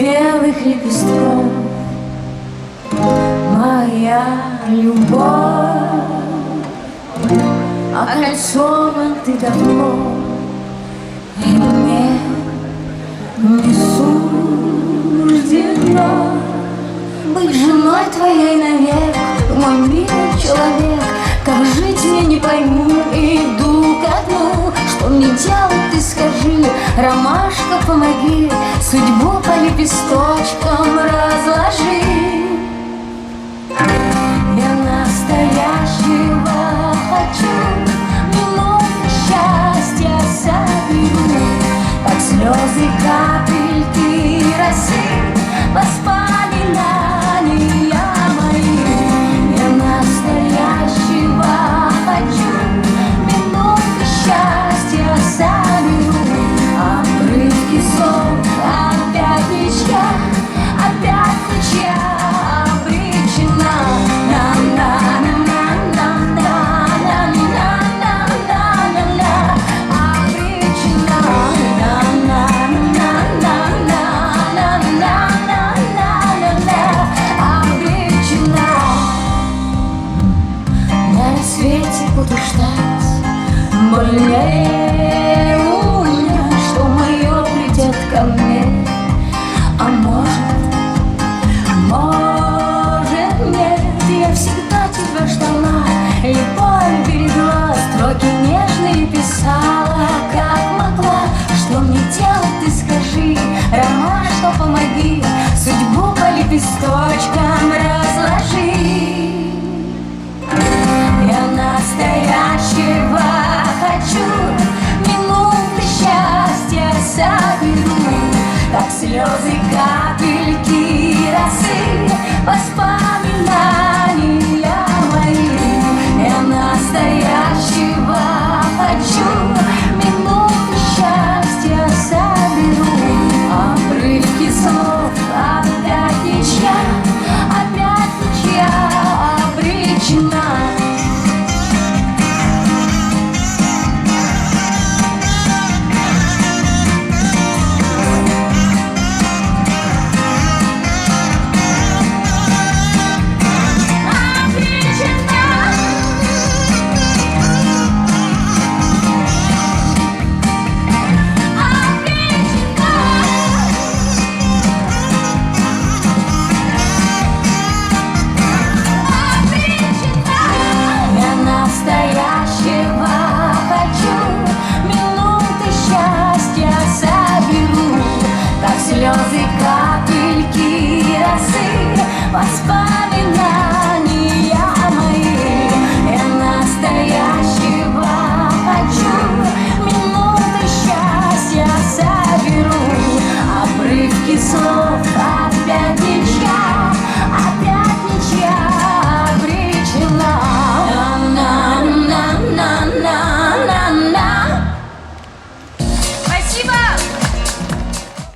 белых лепестков. Моя любовь, окольцован ты давно, и мне не суждено быть женой твоей навек. Мой милый человек, как жить мне не пойму, иду ко дну. Что мне делать, ты скажи, ромашка, помоги, судьбу по лепесточкам разложи. Я настоящего хочу, минуты счастья заберу, как слезы, капельки росы, воспоминания мои. Я настоящего хочу, минуты счастья заберу, обрывки сон, опять ничья, опять ничья обречена. Буду ждать больнее уня, что мое придет ко мне. А может нет, я всегда тебя ждала, любовь берегла, строки нежные писала, как могла. Что мне делать, ты скажи, ромашка, помоги, судьбу по лепесточкам разложи. Я настоящего хочу, минуты счастья соберу, как слезы, капельки росы, воспоминания мои. Я настоящего хочу, минуты счастья соберу, обрывки слов, опять ничья обречена. Слезы, капельки росы,